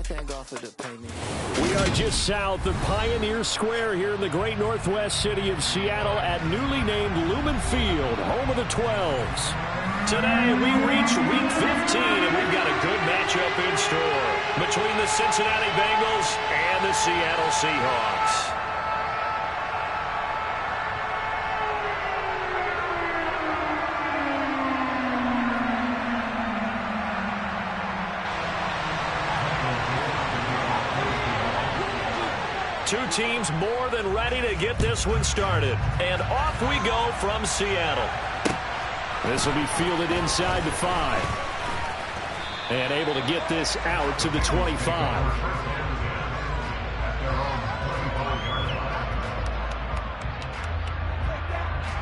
thank God for the payment. We are just south of Pioneer Square here in the great northwest city of Seattle at newly named Lumen Field, home of the 12s. Today we reach Week 15, and we've got a good matchup in store between the Cincinnati Bengals and the Seattle Seahawks. Two teams more than ready to get this one started. And off we go from Seattle. This will be fielded inside the 5. And able to get this out to the 25.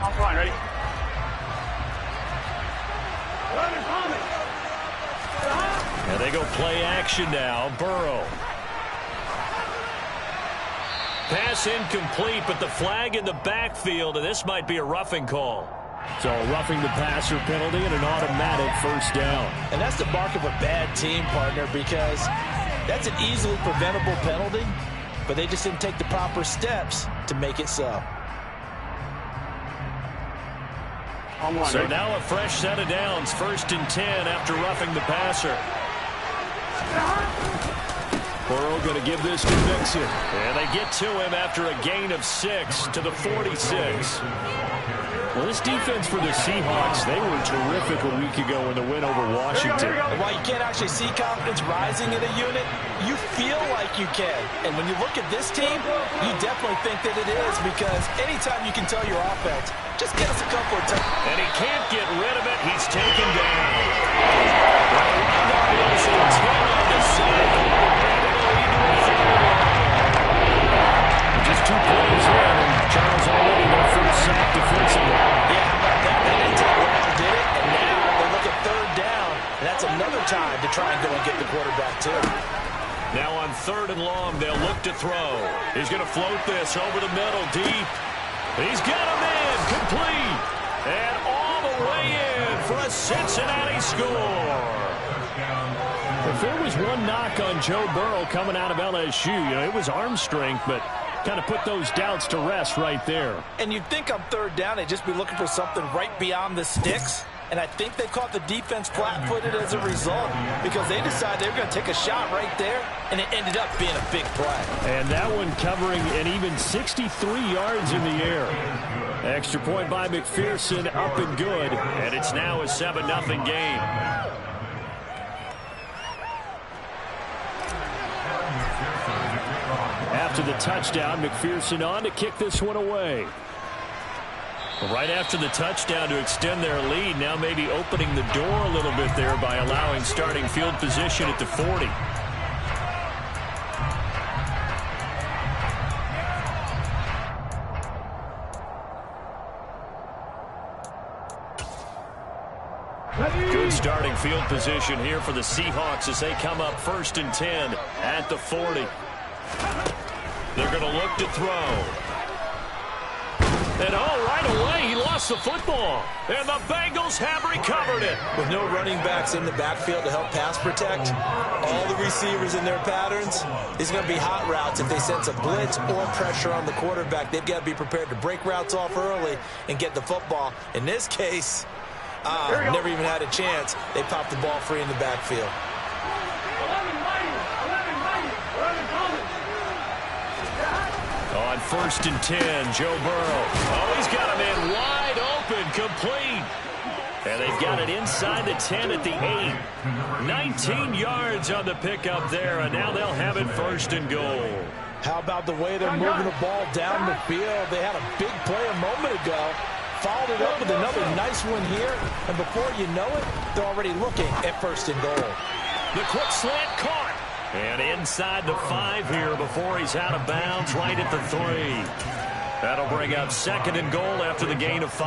Offline, ready? And they go play action now. Burrow. Pass incomplete, but the flag in the backfield, and this might be a roughing call. So roughing the passer penalty and an automatic first down. And that's the mark of a bad team, partner, because that's an easily preventable penalty, but they just didn't take the proper steps to make it so. So now a fresh set of downs, 1st and 10 after roughing the passer. Burrow going to give this to Mixon. And they get to him after a gain of 6 to the 46. Well, this defense for the Seahawks, they were terrific a week ago in the win over Washington. And while you can't actually see confidence rising in a unit, you feel like you can. And when you look at this team, you definitely think that it is, because anytime you can tell your offense, just get us a couple of times. And he can't get rid of it. He's taken down. Just 2 plays in, and Charles already their first sack defensively. Yeah, how about that? They didn't take long, did it? And now they look at 3rd down, and that's another time to try and go and get the quarterback, too. Now on 3rd and long, they'll look to throw. He's going to float this over the middle, deep. He's got him in, complete. And all the way in for a Cincinnati score. If there was one knock on Joe Burrow coming out of LSU, it was arm strength, but kind of put those doubts to rest right there. And you'd think on 3rd down, they'd just be looking for something right beyond the sticks. And I think they caught the defense flat-footed as a result, because they decided they were going to take a shot right there, and it ended up being a big play. And that one covering an even 63 yards in the air. Extra point by McPherson, up and good. And it's now a 7-0 game. After the touchdown, McPherson on to kick this one away. Right after the touchdown to extend their lead, now maybe opening the door a little bit there by allowing starting field position at the 40. Good starting field position here for the Seahawks as they come up 1st and 10 at the 40. They're going to look to throw. And right away, he lost the football. And the Bengals have recovered it. With no running backs in the backfield to help pass protect, all the receivers in their patterns, it's going to be hot routes. If they sense a blitz or pressure on the quarterback, they've got to be prepared to break routes off early and get the football. In this case, never even had a chance. They popped the ball free in the backfield. On 1st and 10, Joe Burrow. Oh, he's got him in wide open, complete. And they've got it inside the 10 at the 8. 19 yards on the pickup there, and now they'll have it 1st and goal. How about the way they're moving the ball down the field? They had a big play a moment ago. Followed it up with another nice one here. And before you know it, they're already looking at 1st and goal. The quick slant caught. And inside the 5 here before he's out of bounds right at the 3. That'll bring up 2nd and goal after the gain of 5.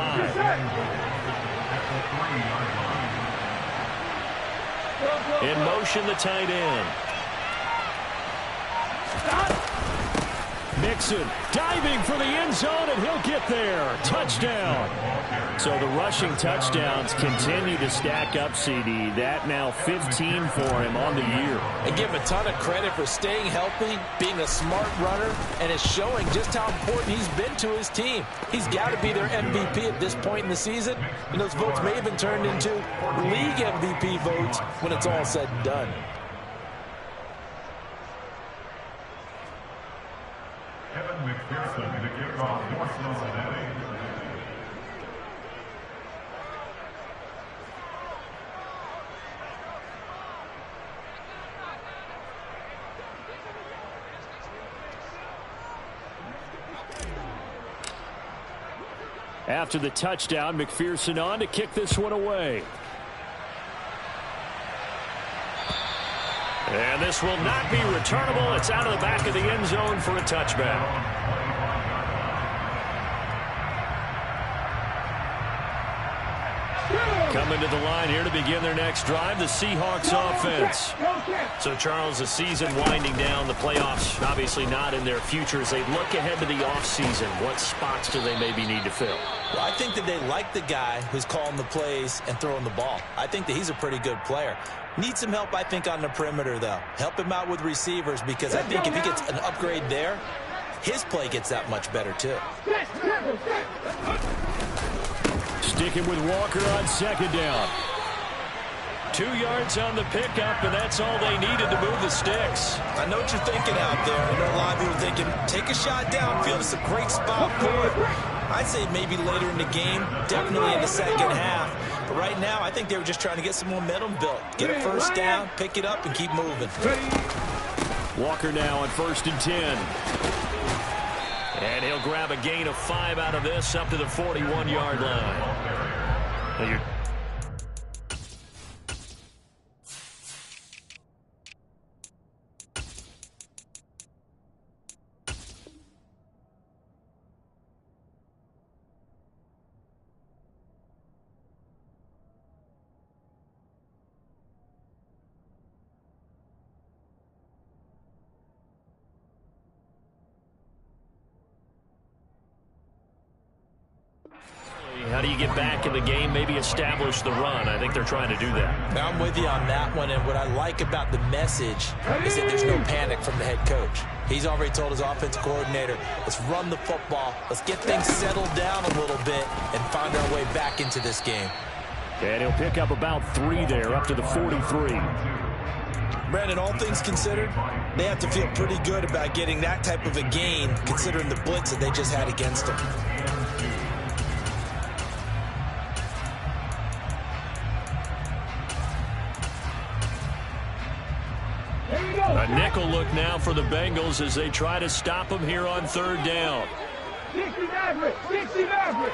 In motion, the tight end. Mixon diving for the end zone, and he'll get there. Touchdown. So the rushing touchdowns continue to stack up, CD. That now 15 for him on the year. And give him a ton of credit for staying healthy, being a smart runner, and it's showing just how important he's been to his team. He's got to be their MVP at this point in the season, and those votes may have been turned into league MVP votes when it's all said and done. Kevin McPherson to kick off North Cincinnati. After the touchdown, McPherson on to kick this one away. And this will not be returnable. It's out of the back of the end zone for a touchback. Coming to the line here to begin their next drive, the Seahawks offense. So, Charles, the season winding down, the playoffs obviously not in their future. As they look ahead to the offseason, what spots do they maybe need to fill? Well, I think that they like the guy who's calling the plays and throwing the ball. I think that he's a pretty good player. Needs some help, I think, on the perimeter, though. Help him out with receivers, because I think if he gets an upgrade there, his play gets that much better, too. Sticking with Walker on second down. 2 yards on the pickup, and that's all they needed to move the sticks. I know what you're thinking out there. I know a lot of people are thinking, take a shot downfield. It's a great spot for it. I'd say maybe later in the game, definitely in the second half. But right now, I think they were just trying to get some momentum built. Get a first down, pick it up, and keep moving. Walker now on 1st and 10. And he'll grab a gain of 5 out of this up to the 41-yard line. How do you get back in the game, maybe establish the run? I think they're trying to do that. Now, I'm with you on that one, and what I like about the message is that there's no panic from the head coach. He's already told his offensive coordinator, let's run the football, let's get things settled down a little bit and find our way back into this game. And he'll pick up about 3 there, up to the 43. Brandon, all things considered, they have to feel pretty good about getting that type of a gain, considering the blitz that they just had against them. A nickel look now for the Bengals as they try to stop him here on 3rd down. 60 Maverick, 60 Maverick.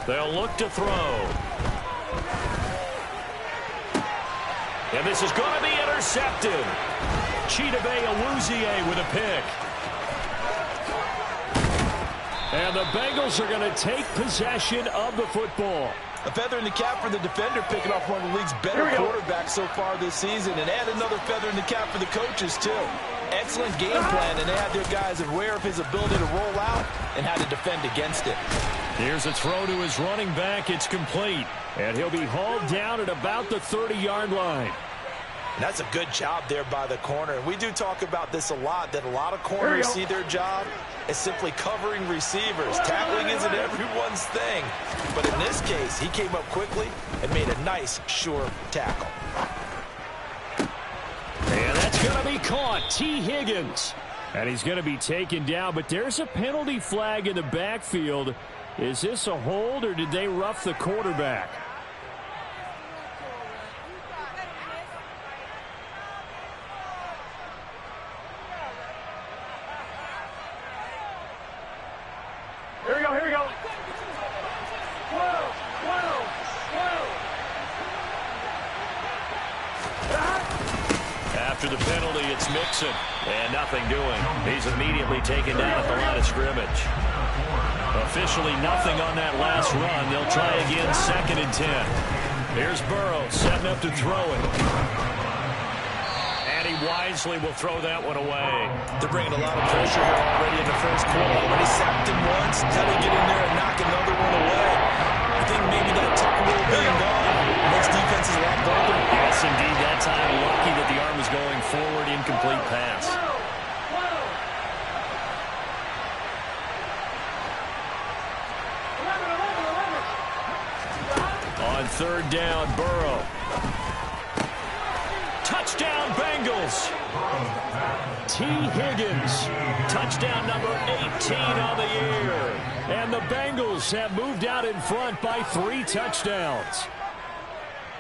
They'll look to throw. And this is going to be intercepted. Chidobe Awuzie with a pick. And the Bengals are going to take possession of the football. A feather in the cap for the defender, picking off one of the league's better quarterbacks so far this season, and add another feather in the cap for the coaches, too. Excellent game plan, and they had their guys aware of his ability to roll out and how to defend against it. Here's a throw to his running back. It's complete, and he'll be hauled down at about the 30-yard line. And that's a good job there by the corner. We do talk about this a lot, that a lot of corners see their job as simply covering receivers. Tackling isn't everyone's thing. But in this case, he came up quickly and made a nice, sure tackle. And that's going to be caught. T. Higgins. And he's going to be taken down, but there's a penalty flag in the backfield. Is this a hold, or did they rough the quarterback? Here we go, here we go. 12, 12, 12. After the penalty, it's Mixon. And nothing doing. He's immediately taken down at the line of scrimmage. Officially nothing on that last run. They'll try again, 2nd and 10. Here's Burrow setting up to throw it. And he wisely will throw that one away. They're bringing a lot of pressure here already in the first quarter. Already sacked him once. How do you get in there and knock another one away? I think maybe that tuck rule being gone makes defenses a lot bolder. Yes, indeed. That time, lucky that the arm was going forward. Incomplete pass. On third down, Burrow. Touchdown, Bengals. T. Higgins, touchdown number 18 on the year. And the Bengals have moved out in front by 3 touchdowns.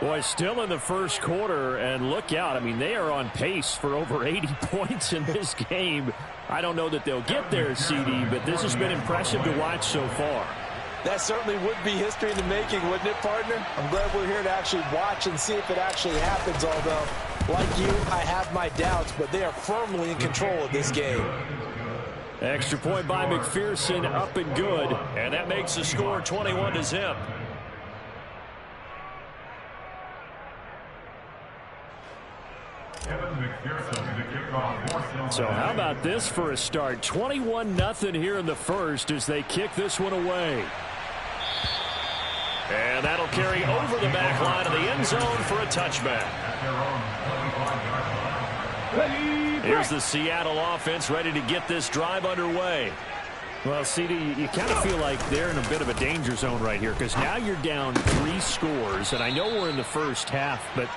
Boy, still in the first quarter, and look out. I mean, they are on pace for over 80 points in this game. I don't know that they'll get there, CD, but this has been impressive to watch so far. That certainly would be history in the making, wouldn't it, partner? I'm glad we're here to actually watch and see if it actually happens, although, like you, I have my doubts, but they are firmly in control of this game. Extra point by McPherson, up and good, and that makes the score 21-0. So how about this for a start? 21-0 here in the first as they kick this one away. And that'll carry over the back line of the end zone for a touchback. Here's the Seattle offense ready to get this drive underway. Well, CD, you kind of feel like they're in a bit of a danger zone right here because now you're down 3 scores, and I know we're in the first half, but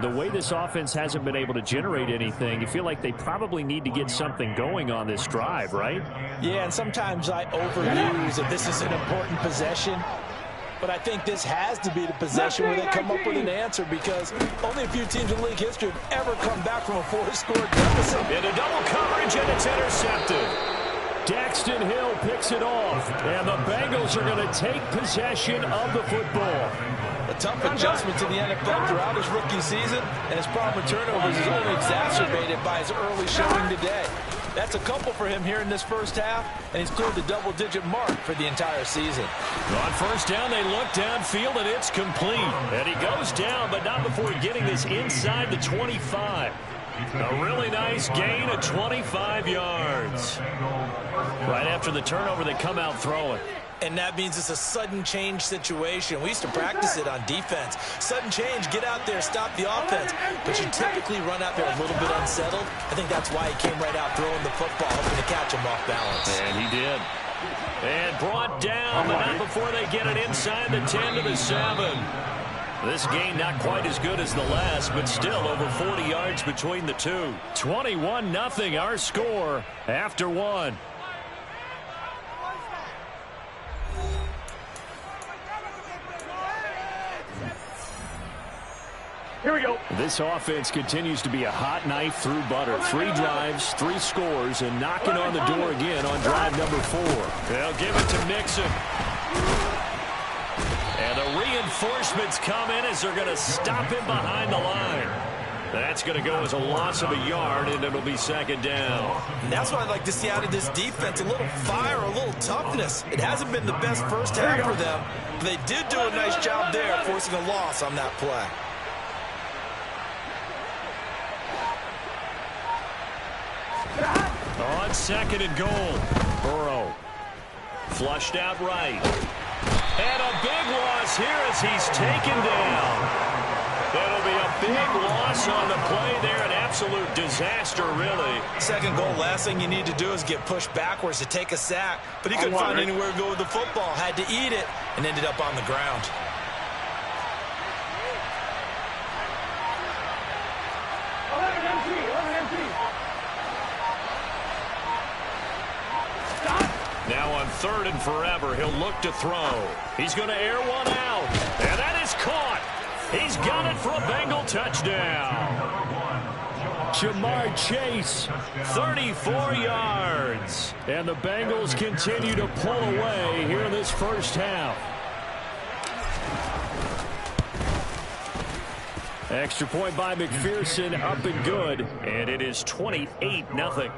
the way this offense hasn't been able to generate anything, you feel like they probably need to get something going on this drive, right? Yeah, and sometimes I overuse that this is an important possession, but I think this has to be the possession where they come up with an answer because only a few teams in league history have ever come back from a 4-score deficit. Into double coverage, and it's intercepted. Daxton Hill picks it off, and the Bengals are going to take possession of the football. A tough adjustment to the NFL throughout his rookie season, and his problem with turnovers is only exacerbated by his early showing today. That's a couple for him here in this first half, and he's cleared the double-digit mark for the entire season. On first down, they look downfield, and it's complete. And he goes down, but not before getting this inside the 25. A really nice gain of 25 yards. Right after the turnover, they come out throwing. And that means it's a sudden change situation. We used to practice it on defense. Sudden change, get out there, stop the offense. But you typically run out there a little bit unsettled. I think that's why he came right out throwing the football, hoping to catch him off balance. And he did. And brought down, but not before they get it inside the 10 to the 7. This game not quite as good as the last, but still over 40 yards between the two. 21-0 our score after 1. Here we go. This offense continues to be a hot knife through butter. 3 drives, 3 scores, and knocking on the door again on drive number 4. They'll give it to Mixon. And the reinforcements come in as they're going to stop him behind the line. That's going to go as a loss of a yard, and it'll be second down. And that's what I'd like to see out of this defense, a little fire, a little toughness. It hasn't been the best first half for them, but they did do a nice job there, forcing a loss on that play. On second and goal, Burrow flushed out right. And a big loss here as he's taken down. That'll be a big loss on the play there. An absolute disaster, really. Second goal, last thing you need to do is get pushed backwards to take a sack. But he couldn't find anywhere to go with the football. Had to eat it and ended up on the ground. Now on third and forever, he'll look to throw. He's going to air one out. And that is caught. He's got it for a Bengal touchdown. Jamar Chase, 34 yards. And the Bengals continue to pull away here in this first half. Extra point by McPherson, up and good. And it is 28-0.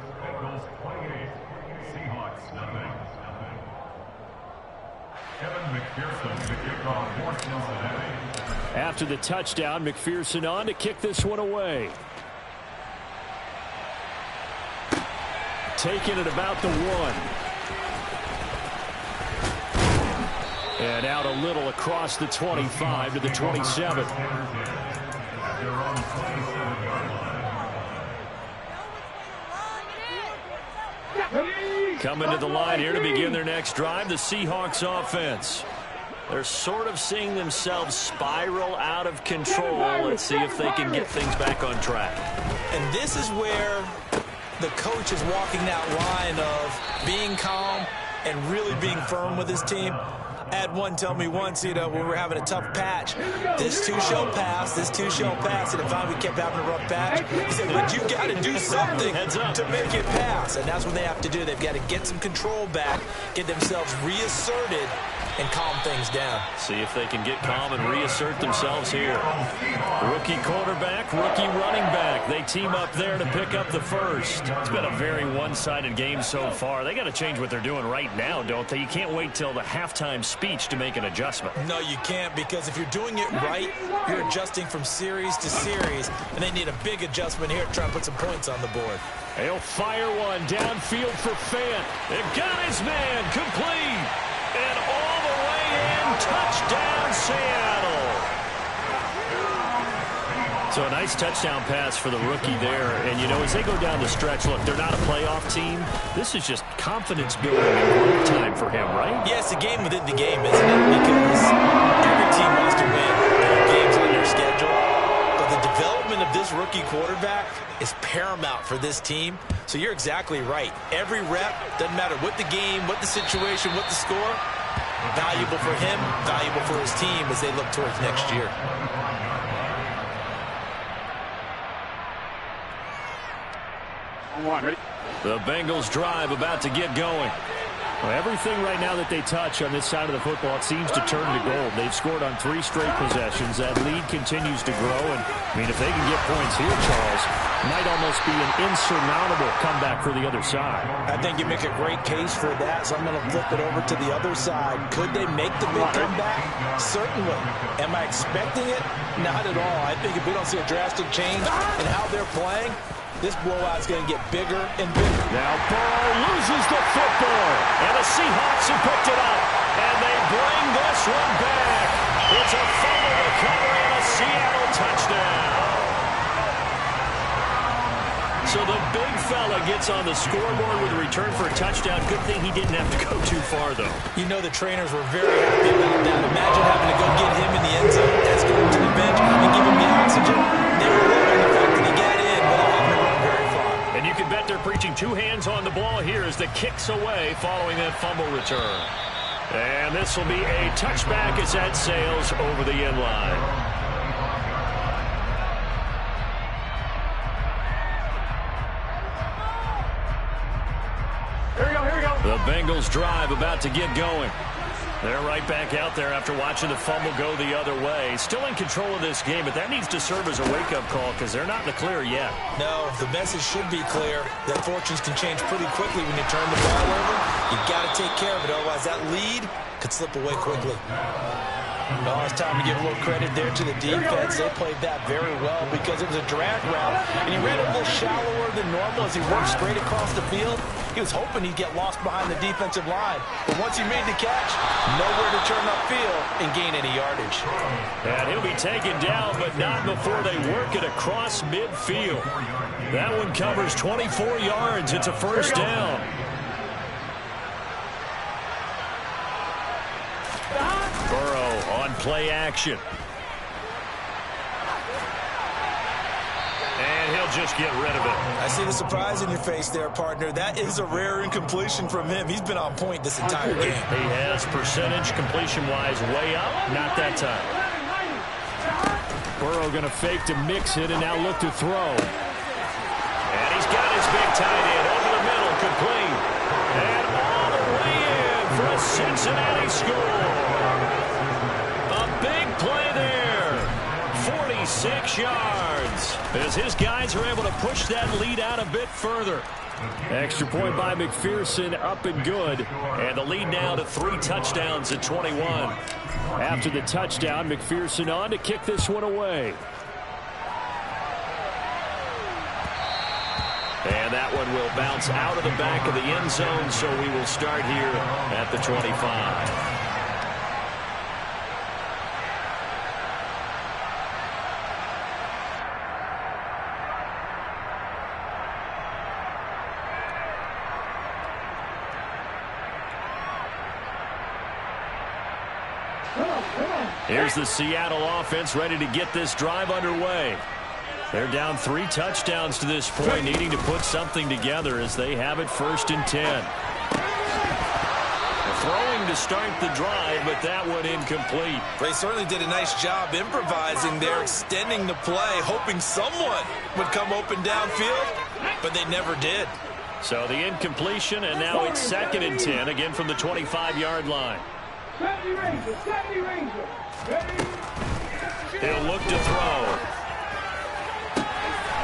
After the touchdown, McPherson on to kick this one away. taken at about the 1. And out a little across the 25 to the 27. Coming to the line here to begin their next drive, the Seahawks offense. They're sort of seeing themselves spiral out of control. Let's see if they can get things back on track. And this is where the coach is walking that line of being calm and really being firm with his team. I had one tell me once, when we were having a tough patch, this too shall pass, this too shall pass, and finally we kept having a rough patch. He said, but you got to do something to make it pass, and that's what they have to do. They've got to get some control back, get themselves reasserted, and calm things down. See if they can get calm and reassert themselves here. Rookie quarterback, rookie running back. They team up there to pick up the first. It's been a very one-sided game so far. They got to change what they're doing right now, don't they? You can't wait till the halftime speech to make an adjustment. No, you can't, because if you're doing it right, you're adjusting from series to series, and they need a big adjustment here to try and put some points on the board. He'll fire one downfield for Fant. They've got his man complete. And all the way in, touchdown Seattle. So a nice touchdown pass for the rookie there. And, as they go down the stretch, look, they're not a playoff team. This is just confidence building and growth time for him, right? Yeah, it's a game within the game, isn't it? Because every team wants to win games on their schedule. But the development of this rookie quarterback is paramount for this team. So you're exactly right. Every rep, doesn't matter what the game, what the situation, what the score, valuable for him, valuable for his team as they look towards next year. The Bengals drive about to get going. Well, everything right now that they touch on this side of the football, it seems to turn to gold. They've scored on 3 straight possessions. That lead continues to grow. And, if they can get points here, Charles, it might almost be an insurmountable comeback for the other side. I think you make a great case for that, so I'm going to flip it over to the other side. Could they make the big comeback? Certainly. Am I expecting it? Not at all. I think if we don't see a drastic change in how they're playing, this blowout's going to get bigger and bigger. Now Burrow loses the football, and the Seahawks have picked it up, and they bring this one back. It's a fumble recovery and a Seattle touchdown. So the big fella gets on the scoreboard with a return for a touchdown. Good thing he didn't have to go too far, though. The trainers were very happy about that. Imagine having to go get him in the end zone, escort him to the bench, and give him the oxygen. They were loving the fact that he got in without having to run very far. And you can bet they're preaching 2 hands on the ball here as the kick's away following that fumble return. And this will be a touchback as that sails over the end line. Here we go. The Bengals drive about to get going. They're right back out there after watching the fumble go the other way. Still in control of this game, but that needs to serve as a wake-up call because they're not in the clear yet. No, the message should be clear that fortunes can change pretty quickly when you turn the ball over. You've got to take care of it, otherwise that lead could slip away quickly. Well, it's time to give a little credit there to the defense. They played that very well because it was a drag route, and he ran a little shallower than normal as he worked straight across the field. He was hoping he'd get lost behind the defensive line. But once he made the catch, nowhere to turn upfield and gain any yardage. And he'll be taken down, but not before they work it across midfield. That one covers 24 yards. It's a first down. Burrow on play action. And he'll just get rid of it. I see the surprise in your face there, partner. That is a rare incompletion from him. He's been on point this entire game. He has percentage completion-wise way up. Not that time. Burrow going to fake to mix it and now look to throw. And he's got his big tight end over the middle, complete. And all the way in for a Cincinnati score. A big play there. 46 yards. As his guys are able to push that lead out a bit further. Extra point by McPherson, up and good. And the lead now to 3 touchdowns at 21. After the touchdown, McPherson on to kick this one away. And that one will bounce out of the back of the end zone, so we will start here at the 25. Here's the Seattle offense ready to get this drive underway. They're down 3 touchdowns to this point, needing to put something together as they have it 1st and 10. Throwing to start the drive, but that one incomplete. They certainly did a nice job improvising there, extending the play, hoping someone would come open downfield, but they never did. So the incompletion, and now it's 2nd and 10, again from the 25-yard line. He'll look to throw.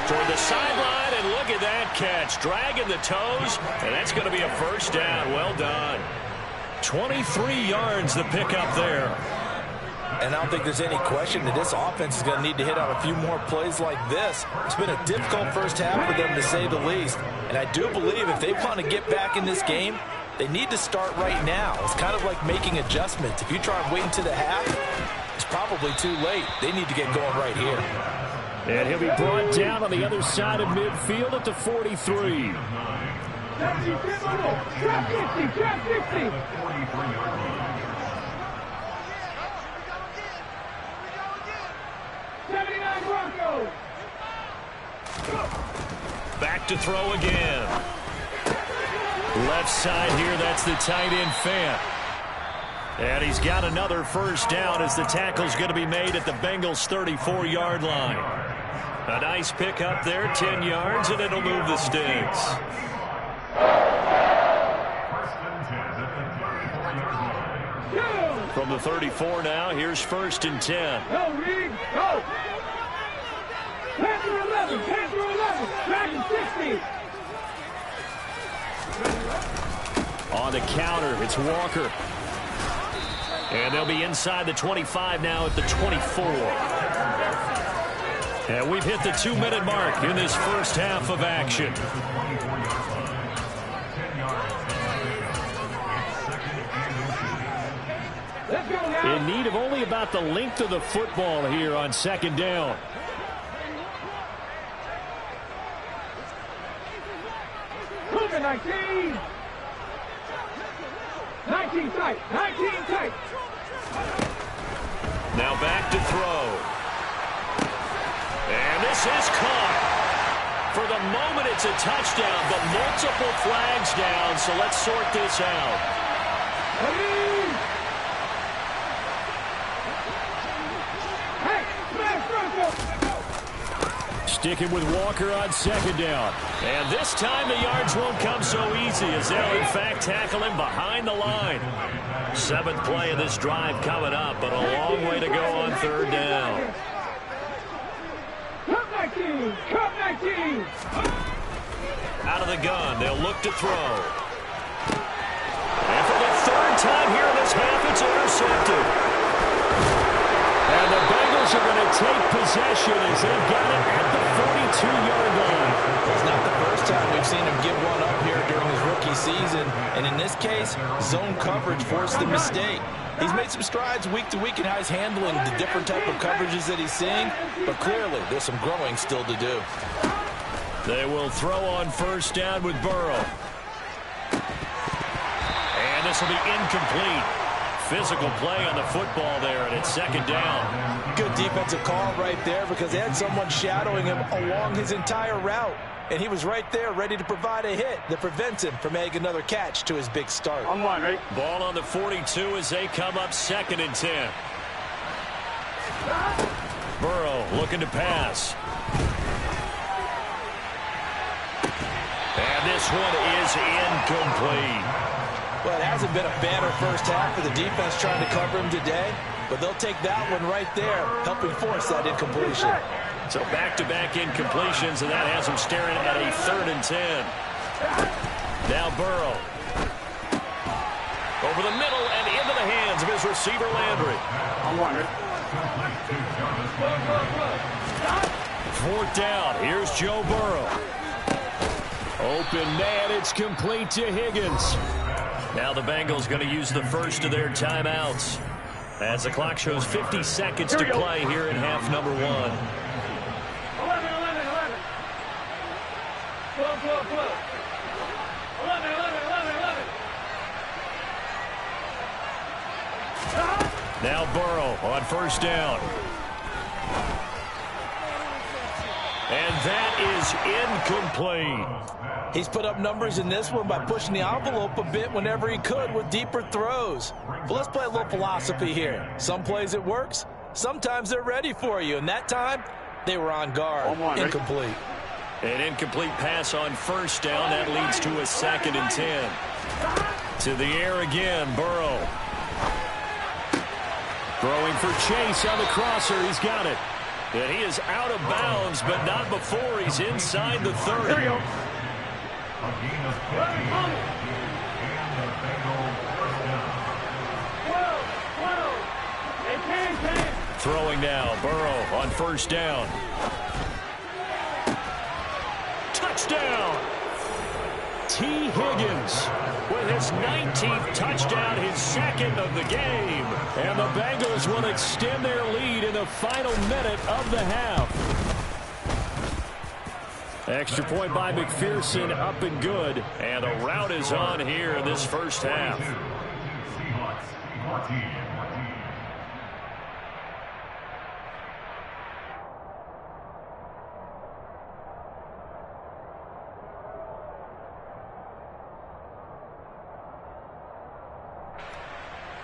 Toward the sideline, and look at that catch. Dragging the toes, and that's going to be a 1st down. Well done. 23 yards the pickup there. And I don't think there's any question that this offense is going to need to hit on a few more plays like this. It's been a difficult first half for them, to say the least. And I do believe if they want to get back in this game, they need to start right now. It's kind of like making adjustments. If you try and wait until the half, it's probably too late. They need to get going right here. And he'll be brought down on the other side of midfield at the 43. Back to throw again. Left side here, that's the tight end Fant. And he's got another 1st down as the tackle's going to be made at the Bengals' 34-yard line. A nice pick up there, 10 yards, and it'll move the sticks. 1st and 10 at the 34-yard line. From the 34 now, here's 1st and 10. Go, Reed, go! Panther 11, Panther 11, Dragon 60. On the counter, it's Walker. And they'll be inside the 25 now at the 24. And we've hit the 2-minute mark in this first half of action. In need of only about the length of the football here on 2nd down. Move it, 19. 19 tight, 19 tight. Now back to throw. And this is caught. For the moment, it's a touchdown, but multiple flags down, so let's sort this out. Sticking with Walker on 2nd down. And this time the yards won't come so easy as they'll in fact tackle him behind the line. 7th play of this drive coming up, but a long way to go on 3rd down. Cup 19! Cup 19! Out of the gun, they'll look to throw. And for the 3rd time here in this half, it's intercepted. And the Bengals are going to take possession as they've got it at the 42-yard line. It's not the first time we've seen him give one up here during his rookie season. And in this case, zone coverage forced the mistake. He's made some strides week to week in how he's handling the different type of coverages that he's seeing. But clearly, there's some growing still to do. They will throw on 1st down with Burrow. And this will be incomplete. Physical play on the football there, and it's 2nd down. Good defensive call right there because they had someone shadowing him along his entire route. And he was right there ready to provide a hit that prevents him from making another catch to his big start. On one, right? Ball on the 42 as they come up 2nd and 10. Burrow looking to pass. And this one is incomplete. Well, it hasn't been a banner first half for the defense trying to cover him today, but they'll take that one right there, helping force that incompletion. So back-to-back incompletions, and that has them staring at a 3rd and 10. Now Burrow. Over the middle and into the hands of his receiver, Landry. On one, right? 4th down. Here's Joe Burrow. Open man, it's complete to Higgins. Now the Bengals going to use the first of their timeouts as the clock shows 50 seconds to play here in half number 1. 11, 11, 11. Flow, flow, flow. 11, 11, 11, 11. Now Burrow on first down. And that is incomplete. He's put up numbers in this one by pushing the envelope a bit whenever he could with deeper throws. But let's play a little philosophy here. Some plays it works. Sometimes they're ready for you. And that time, they were on guard. Incomplete. An incomplete pass on first down. That leads to a 2nd and 10. To the air again, Burrow. Throwing for Chase on the crosser. He's got it. And he is out of bounds, but not before he's inside the 30. A gain of 15, and the Bengals first down. Throwing now, Burrow on first down. Touchdown! T. Higgins with his 19th touchdown, his 2nd of the game. And the Bengals will extend their lead in the final minute of the half. Extra point by McPherson, up and good. And the route is on here in this first half. Seahawks 14.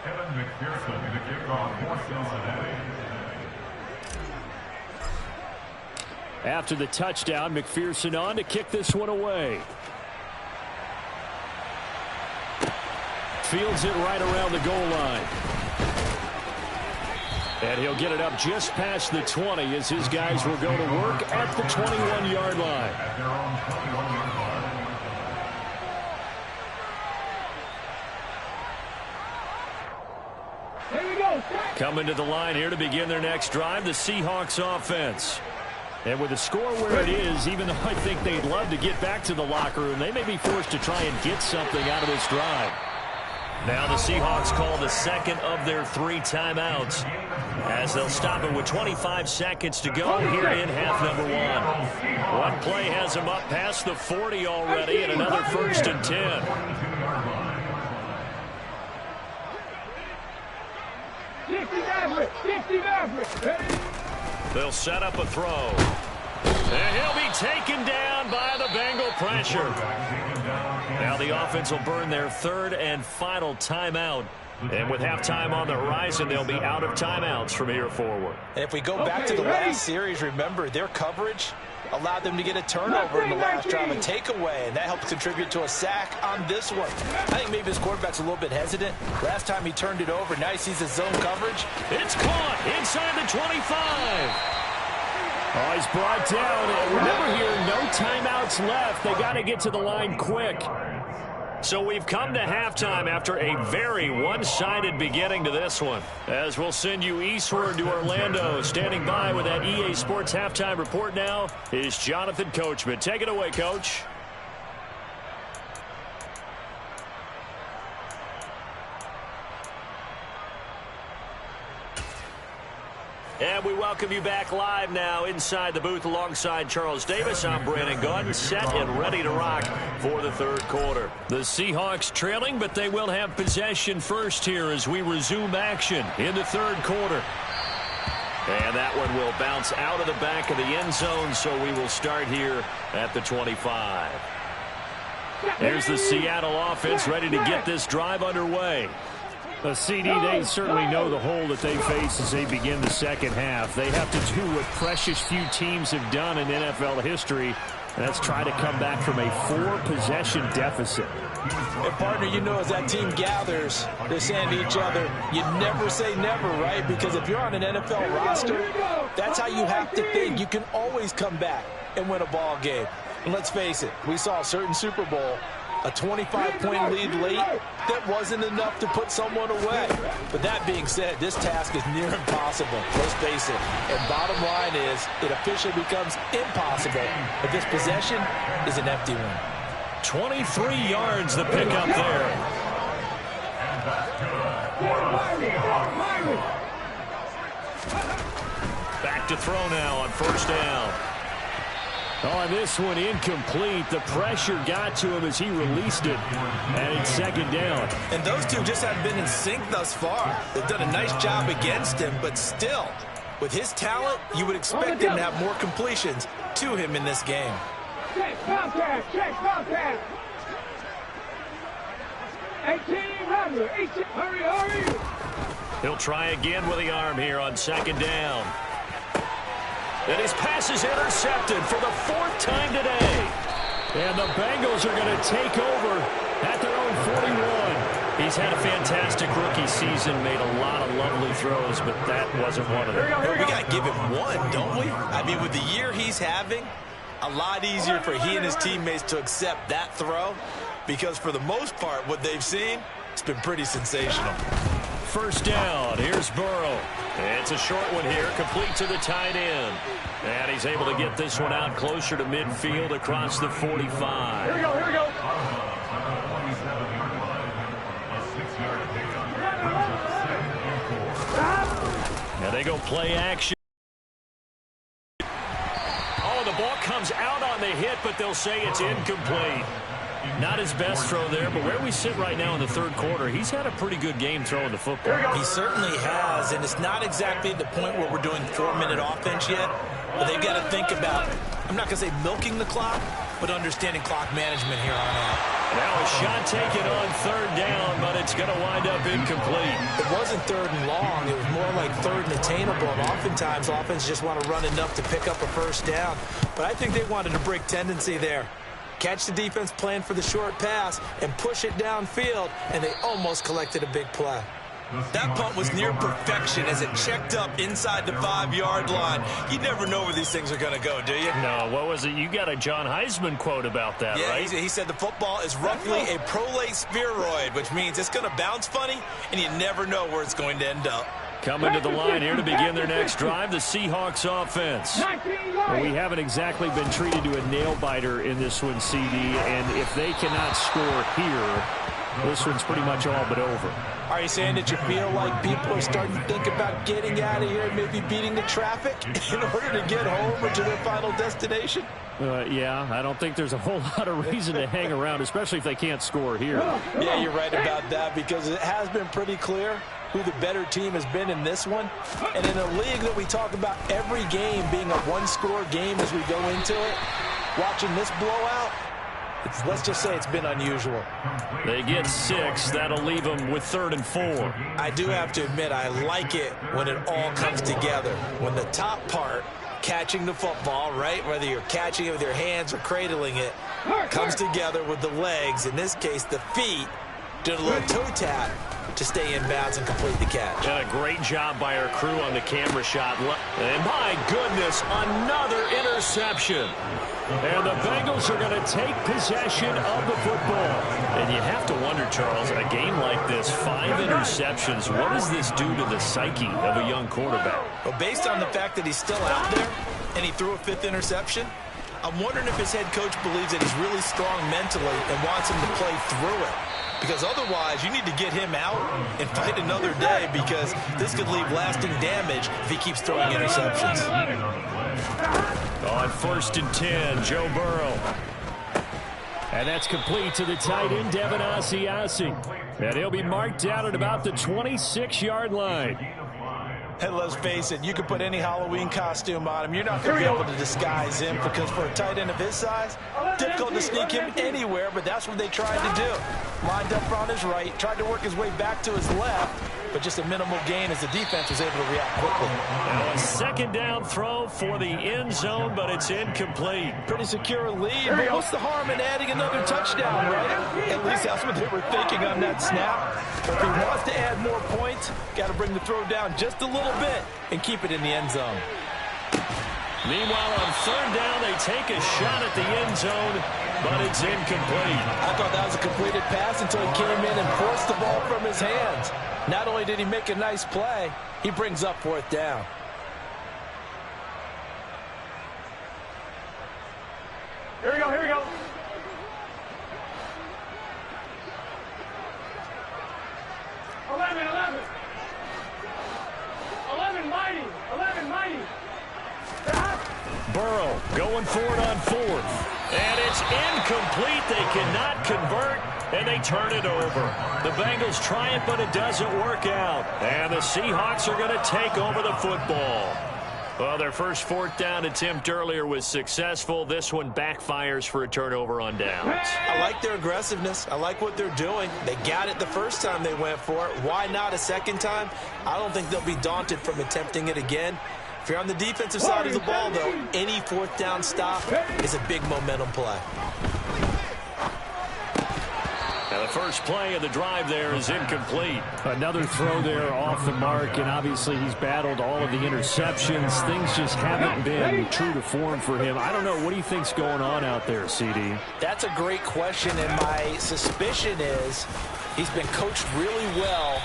Kevin McPherson to kick off for Cincinnati. After the touchdown, McPherson on to kick this one away. Fields it right around the goal line. And he'll get it up just past the 20 as his guys will go to work at the 21-yard line. At their own 21-yard line. Here we go. Coming to the line here to begin their next drive, the Seahawks offense. And with the score where it is, even though I think they'd love to get back to the locker room, they may be forced to try and get something out of this drive. Now the Seahawks call the 2nd of their 3 timeouts as they'll stop it with 25 seconds to go here in half number 1. One play has them up past the 40 already and another 1st and 10. 60 Maverick. 60 Maverick. Ready? They'll set up a throw. And he'll be taken down by the Bengal pressure. Now the offense will burn their 3rd and final timeout. And with halftime on the horizon, they'll be out of timeouts from here forward. And if we go back to the last series, remember, their coverage allowed them to get a turnover in the last drive, a takeaway, and that helped contribute to a sack on this one. I think maybe his quarterback's a little bit hesitant. Last time he turned it over, now he sees his zone coverage. It's caught inside the 25. Oh, he's brought down. And remember here, no timeouts left. They got to get to the line quick. So we've come to halftime after a very one-sided beginning to this one. As we'll send you eastward to Orlando. Standing by with that EA Sports halftime report now is Jonathan Coachman. Take it away, Coach. And we welcome you back live now inside the booth alongside Charles Davis. I'm Brandon Gaudin, set and ready to rock for the 3rd quarter. The Seahawks trailing, but they will have possession first here as we resume action in the 3rd quarter. And that one will bounce out of the back of the end zone, so we will start here at the 25. There's the Seattle offense ready to get this drive underway. A CD, they certainly know the hole that they face as they begin the 2nd half. They have to do what precious few teams have done in NFL history, and that's try to come back from a 4-possession deficit. And partner, you know, as that team gathers, they're saying to each other, you never say never, right? Because if you're on an NFL roster, that's how you have to think. You can always come back and win a ball game. And let's face it, we saw a certain Super Bowl, a 25-point lead late, that wasn't enough to put someone away. But that being said, this task is near impossible. Let's face it. And bottom line is, it officially becomes impossible if this possession is an empty one. 23 yards the pickup there. Back to throw now on first down. On this one, incomplete. The pressure got to him as he released it, and it's second down. And those two just haven't been in sync thus far. They've done a nice job against him, but still, with his talent, you would expect him to have more completions to him in this game. Check contact. 1800. Hurry. He'll try again with the arm here on second down. And his pass is intercepted for the 4th time today. And the Bengals are going to take over at their own 41. He's had a fantastic rookie season, made a lot of lovely throws, but that wasn't one of them. We got to give him one, don't we? I mean, with the year he's having, a lot easier for he and his teammates to accept that throw, because for the most part, what they've seen, it's been pretty sensational. First down, here's Burrow. It's a short one here, complete to the tight end. And he's able to get this one out closer to midfield across the 45. Here we go. Now they go play action. Oh, the ball comes out on the hit, but they'll say it's incomplete. Not his best throw there, but where we sit right now in the third quarter, he's had a pretty good game throwing the football. He certainly has, and it's not exactly the point where we're doing 4-minute offense yet, but they've got to think about, I'm not going to say milking the clock, but understanding clock management here on out. Now a shot taken on third down, but it's going to wind up incomplete. It wasn't third and long. It was more like third and attainable, and oftentimes offense just want to run enough to pick up a first down. But I think they wanted to break tendency there. Catch the defense plan for the short pass and push it downfield, and they almost collected a big play. That punt was near perfection as it checked up inside the 5-yard line. You never know where these things are going to go, do you? No, what was it? You got a John Heisman quote about that, right? Yeah, he said the football is roughly a prolate spheroid, which means it's going to bounce funny, and you never know where it's going to end up. Coming to the line here to begin their next drive, the Seahawks offense. Well, we haven't exactly been treated to a nail-biter in this one, CD, and if they cannot score here, this one's pretty much all but over. Are you saying that you feel like people are starting to think about getting out of here and maybe beating the traffic in order to get home or to their final destination? Yeah, I don't think there's a whole lot of reason to hang around, especially if they can't score here. Yeah, you're right about that, because it has been pretty clear who the better team has been in this one. And in a league that we talk about every game being a one-score game as we go into it, watching this blowout, let's just say it's been unusual. They get 6. That'll leave them with 3rd and 4. I do have to admit, I like it when it all comes together. When the top part, catching the football, right, whether you're catching it with your hands or cradling it, comes together with the legs, in this case the feet, doing a little toe tap to stay in bounds and complete the catch. And a great job by our crew on the camera shot. And my goodness, another interception. And the Bengals are going to take possession of the football. And you have to wonder, Charles, a game like this, 5 interceptions, what does this do to the psyche of a young quarterback? Well, based on the fact that he's still out there and he threw a 5th interception, I'm wondering if his head coach believes that he's really strong mentally and wants him to play through it. Because otherwise, you need to get him out and fight another day, because this could leave lasting damage if he keeps throwing interceptions. On 1st and 10, Joe Burrow. And that's complete to the tight end, Devin Asiasi. And he'll be marked down at about the 26-yard line. And let's face it, you can put any Halloween costume on him. You're not going to be able to disguise him, because for a tight end of his size, difficult to sneak him anywhere, but that's what they tried to do. Lined up on his right, tried to work his way back to his left, but just a minimal gain as the defense was able to react quickly. Now a 2nd down throw for the end zone, but it's incomplete. Pretty secure lead, but what's the harm in adding another touchdown, right? At least that's what they were thinking on that snap. If he wants to add more points, got to bring the throw down just a little bit and keep it in the end zone. Meanwhile, on 3rd down, they take a shot at the end zone, but it's incomplete. I thought that was a completed pass until he came in and forced the ball from his hands. Not only did he make a nice play, he brings up 4th down. Here we go. Burrow going for it on 4th. And it's incomplete. They cannot convert, and they turn it over. The Bengals try it, but it doesn't work out. And the Seahawks are going to take over the football. Well, their first 4th down attempt earlier was successful. This one backfires for a turnover on downs. I like their aggressiveness. I like what they're doing. They got it the first time they went for it. Why not a second time? I don't think they'll be daunted from attempting it again. If you're on the defensive side of the ball, though, any 4th down stop is a big momentum play. Now the first play of the drive there is incomplete. Another throw there off the mark, and obviously he's battled all of the interceptions. Things just haven't been true to form for him. I don't know. What do you think's going on out there, CD? That's a great question, and my suspicion is he's been coached really well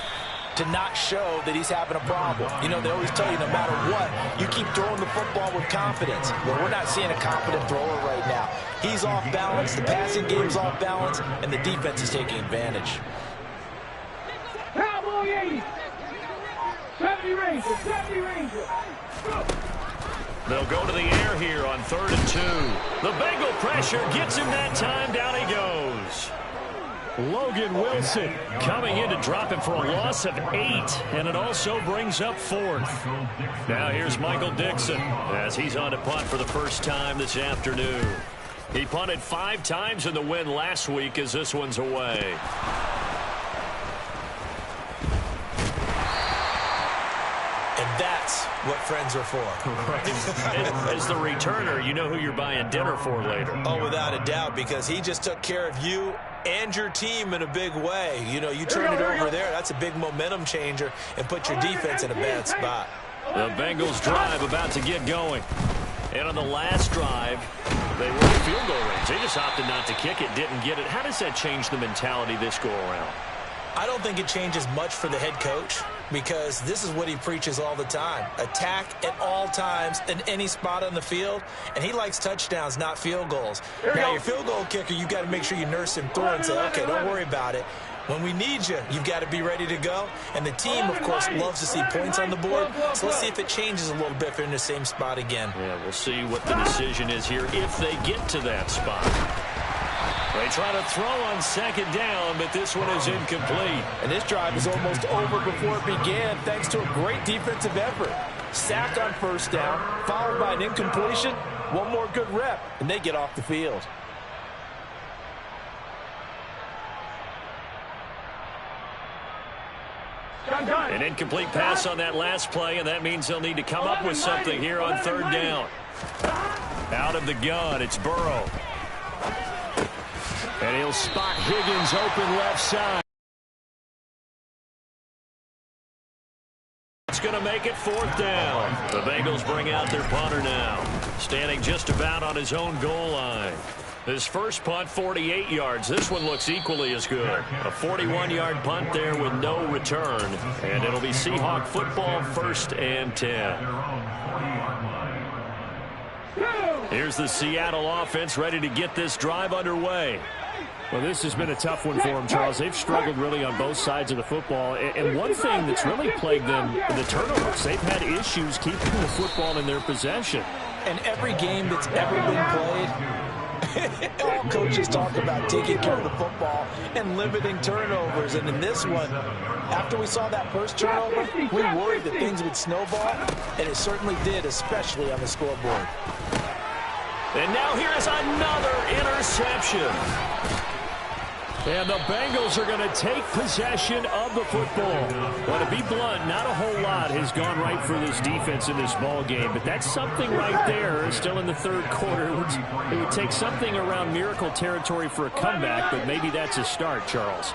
to not show that he's having a problem. You know, they always tell you no matter what, you keep throwing the football with confidence. Well, we're not seeing a confident thrower right now. He's off balance, the passing game's off balance, and the defense is taking advantage. Cowboy 80. 70 Ranger, 70 Ranger. They'll go to the air here on 3rd and 2. The Bengal pressure gets him that time. Down he goes. Logan Wilson coming in to drop it for a loss of 8, and it also brings up 4th. Now here's Michael Dixon as he's on to punt for the first time this afternoon. He punted 5 times in the win last week as this one's away. And that's what friends are for. As the returner, you know who you're buying dinner for later. Oh, without a doubt, because he just took care of you and your team in a big way. You know, you turn it over there, that's a big momentum changer, and put your defense in a bad spot. The Bengals drive about to get going. And on the last drive, they were in field goal range. They just opted not to kick it, didn't get it. How does that change the mentality this go around? I don't think it changes much for the head coach, because this is what he preaches all the time. Attack at all times in any spot on the field, and he likes touchdowns, not field goals. Now, your field goal kicker, you've got to make sure you nurse him through and say, okay, don't worry about it. When we need you, you've got to be ready to go. And the team, of course, loves to see points on the board. So let's see if it changes a little bit if they're in the same spot again. Yeah, we'll see what the decision is here if they get to that spot. They try to throw on 2nd down, but this one is incomplete. And this drive is almost over before it began, thanks to a great defensive effort. Sack on 1st down, followed by an incompletion. One more good rep, and they get off the field. An incomplete pass on that last play, and that means they'll need to come up with something here on 3rd down. Out of the gun, it's Burrow. And he'll spot Higgins open left side. It's going to make it 4th down. The Bengals bring out their punter now, standing just about on his own goal line. His first punt, 48 yards. This one looks equally as good. A 41-yard punt there with no return. And it'll be Seahawk football, 1st and 10. Here's the Seattle offense ready to get this drive underway. Well, this has been a tough one for them, Charles. They've struggled really on both sides of the football. And one thing that's really plagued them, the turnovers. They've had issues keeping the football in their possession. And every game that's ever been played, all coaches talk about taking care of the football and limiting turnovers. And in this one, after we saw that first turnover, we worried that things would snowball, and it certainly did, especially on the scoreboard. And now here is another interception. And the Bengals are going to take possession of the football. Well, to be blunt, not a whole lot has gone right for this defense in this ball game, but that's something right there. Still in the 3rd quarter. It would take something around miracle territory for a comeback, but maybe that's a start, Charles.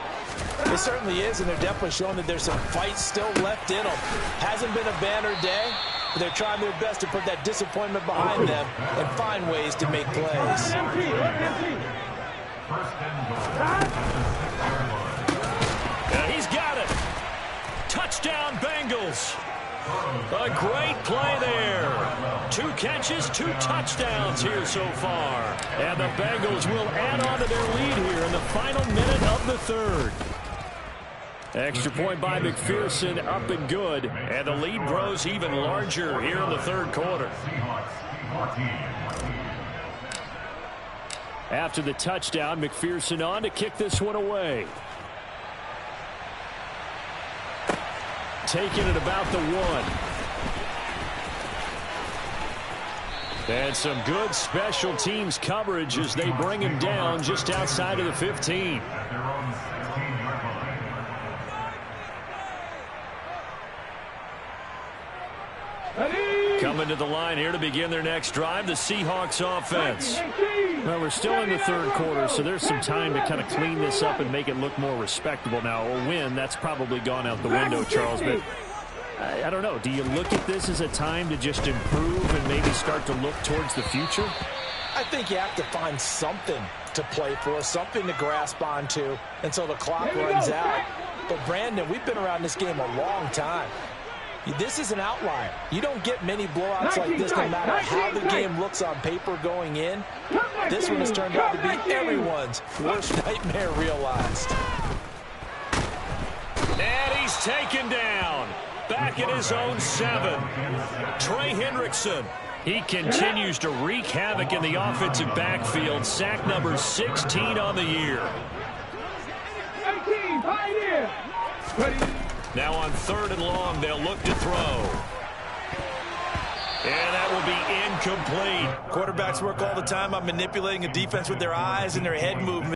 It certainly is, and they're definitely showing that there's some fight still left in them. Hasn't been a banner day, but they're trying their best to put that disappointment behind them and find ways to make plays. He's got it. Touchdown, Bengals. A great play there. 2 catches, 2 touchdowns here so far. And the Bengals will add on to their lead here in the final minute of the 3rd. Extra point by McPherson, up and good. And the lead grows even larger here in the 3rd quarter. After the touchdown, McPherson on to kick this one away. Taking it about the 1. And some good special teams coverage as they bring him down just outside of the 15. Coming to the line here to begin their next drive, the Seahawks offense. Well, we're still in the third quarter, so there's some time to kind of clean this up and make it look more respectable. Now, a win, that's probably gone out the window, Charles, but I don't know. Do you look at this as a time to just improve and maybe start to look towards the future? I think you have to find something to play for, something to grasp onto until the clock runs out. But, Brandon, we've been around this game a long time. This is an outlier. You don't get many blowouts like this no matter how the game looks on paper going in. This one has turned out to be everyone's worst nightmare realized. And he's taken down. Back at his own 7. Trey Hendrickson. He continues to wreak havoc in the offensive backfield. Sack number 16 on the year. 18, pioneer. Now on 3rd and long, they'll look to throw. And that will be incomplete. Quarterbacks work all the time on manipulating a defense with their eyes and their head movement.